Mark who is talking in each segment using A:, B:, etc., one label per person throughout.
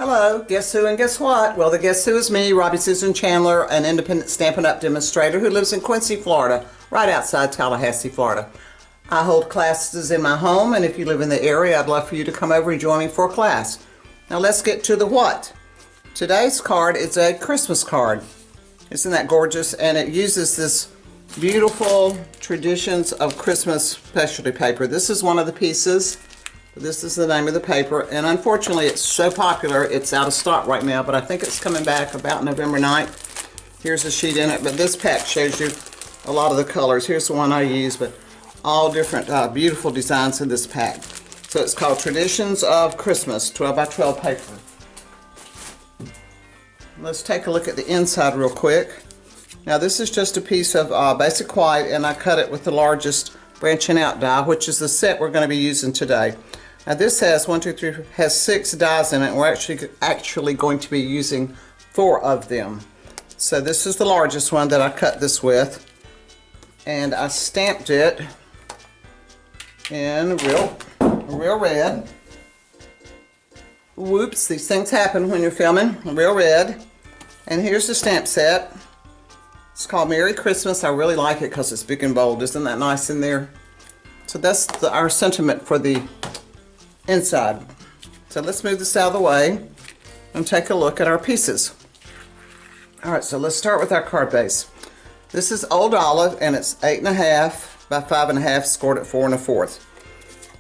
A: Hello, guess who and guess what? Well, the guess who is me, Robbie Susan Chandler, an independent Stampin' Up! Demonstrator who lives in Quincy, Florida, right outside Tallahassee, Florida. I hold classes in my home, and if you live in the area, I'd love for you to come over and join me for a class. Now let's get to the what. Today's card is a Christmas card. Isn't that gorgeous? And it uses this beautiful Traditions of Christmas specialty paper. This is one of the pieces. This is the name of the paper, and unfortunately it's so popular it's out of stock right now, but I think it's coming back about November 9th. Here's a sheet in it, but this pack shows you a lot of the colors. Here's the one I use, but all different beautiful designs in this pack. So it's called Traditions of Christmas, 12 by 12 paper. Let's take a look at the inside real quick. Now this is just a piece of basic white, and I cut it with the largest branching out die, which is the set we're going to be using today. Now this has has 6 dies in it, and we're actually going to be using 4 of them. So this is the largest one that I cut this with, and I stamped it in real red. Whoops, these things happen when you're filming. Real red. And here's the stamp set. It's called Merry Christmas. I really like it because it's big and bold. Isn't that nice in there? So that's our sentiment for the inside. So let's move this out of the way and take a look at our pieces. Alright, so let's start with our card base. This is Old Olive, and it's 8.5 by 5.5, scored at 4 1/4.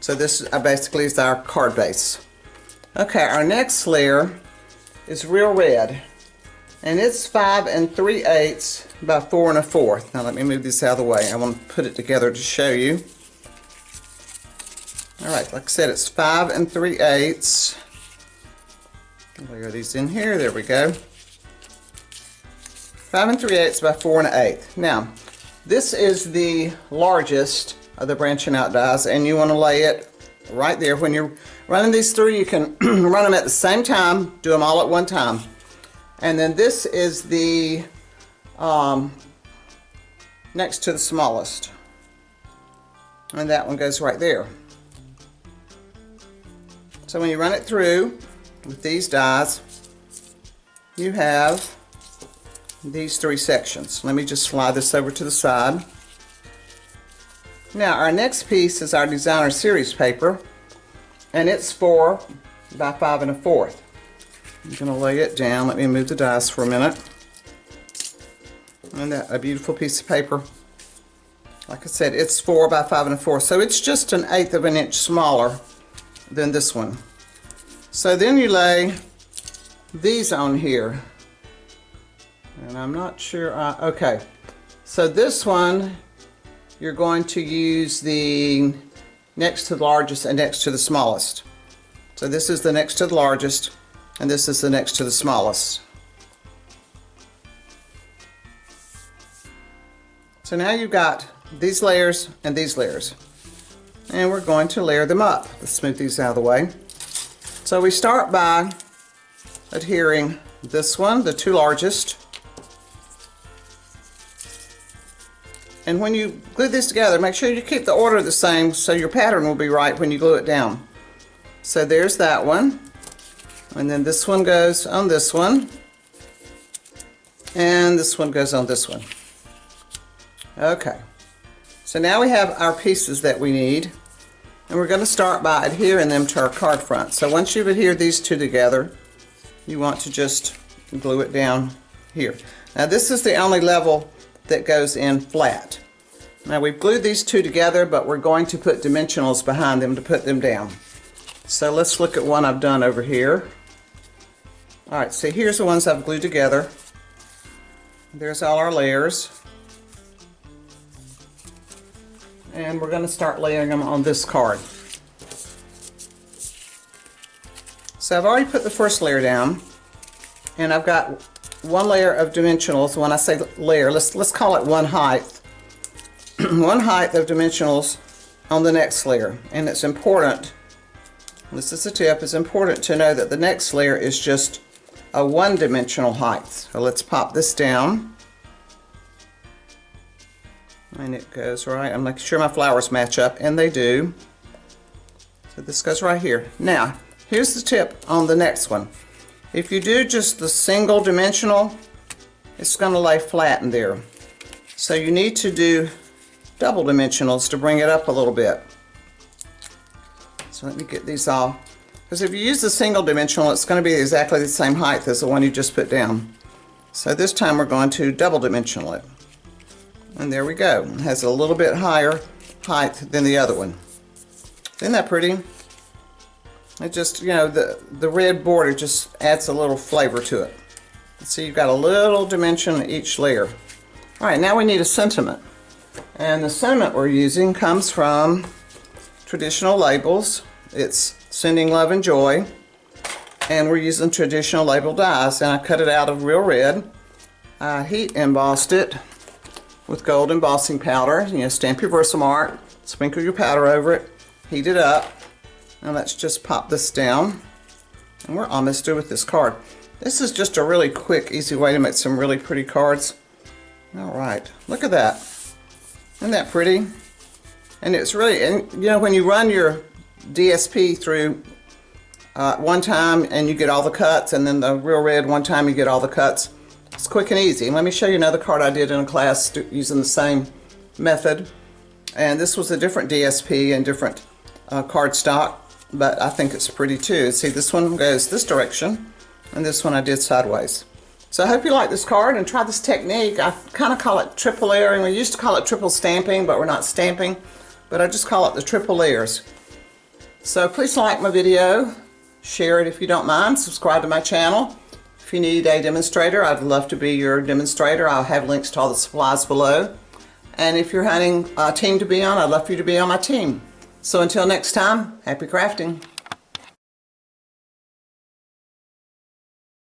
A: So this basically is our card base. Okay, our next layer is Real Red, and it's 5 3/8 by 4 1/4. Now let me move this out of the way. I want to put it together to show you. Alright, like I said, it's 5 3/8. Layer these in here. There we go. 5 3/8 by 4 1/8. Now, this is the largest of the branching out dies, and you want to lay it right there. When you're running these through, you can run them at the same time, do them all at one time. And then this is the next to the smallest, and that one goes right there. So when you run it through with these dies, you have these 3 sections. Let me just slide this over to the side. Now our next piece is our Designer Series paper, and it's 4 by 5 1/4. I'm going to lay it down. Let me move the dies for a minute. And that a beautiful piece of paper. Like I said, it's 4 by 5 1/4, so it's just 1/8 of an inch smaller than this one. So then you lay these on here, and I'm not sure. Okay, so this one you're going to use the next to the largest and next to the smallest. So this is the next to the largest, and this is the next to the smallest. So now you've got these layers and these layers, and we're going to layer them up. Let's smooth these out of the way. So we start by adhering this one, the 2 largest, and when you glue this together, make sure you keep the order the same so your pattern will be right when you glue it down. So there's that one, and then this one goes on this one, and this one goes on this one. Okay, so now we have our pieces that we need, and we're going to start by adhering them to our card front. So once you've adhered these 2 together, you want to just glue it down here. Now this is the only level that goes in flat. Now we've glued these 2 together, but we're going to put dimensionals behind them to put them down. So let's look at one I've done over here. Alright, so here's the ones I've glued together. There's all our layers. And we're going to start layering them on this card. So I've already put the first layer down, and I've got 1 layer of dimensionals. When I say layer, let's call it 1 height. 1 height of dimensionals on the next layer. And it's important, this is a tip, it's important to know that the next layer is just a 1-dimensional height. So let's pop this down. And it goes right. I'm making sure my flowers match up, and they do. So this goes right here. Now, here's the tip on the next one. If you do just the single dimensional, it's going to lay flat in there. So you need to do double dimensionals to bring it up a little bit. So let me get these all, because if you use the single dimensional, it's going to be exactly the same height as the one you just put down. So this time we're going to double dimensional it. And there we go. It has a little bit higher height than the other one. Isn't that pretty? It just, you know, the red border just adds a little flavor to it. See, you've got a little dimension in each layer. All right, now we need a sentiment. And the sentiment we're using comes from traditional labels. It's Sending Love and Joy. And we're using traditional label dies. And I cut it out of real red. I heat embossed it with gold embossing powder. You know, stamp your Versamark, sprinkle your powder over it, heat it up. Now let's just pop this down. And we're almost through with this card. This is just a really quick, easy way to make some really pretty cards. All right, look at that. Isn't that pretty? And it's really, and you know, when you run your DSP through one time and you get all the cuts, and then the real red one time you get all the cuts, it's quick and easy. And let me show you another card I did in a class using the same method. And this was a different DSP and different card stock, but I think it's pretty too. See, this one goes this direction, and this one I did sideways. So I hope you like this card and try this technique. I kind of call it triple layering. We used to call it triple stamping, but we're not stamping. But I just call it the triple layers. So please like my video, share it if you don't mind, subscribe to my channel. If you need a demonstrator, I'd love to be your demonstrator. I'll have links to all the supplies below. And if you're hunting a team to be on, I'd love for you to be on my team. So until next time, happy crafting.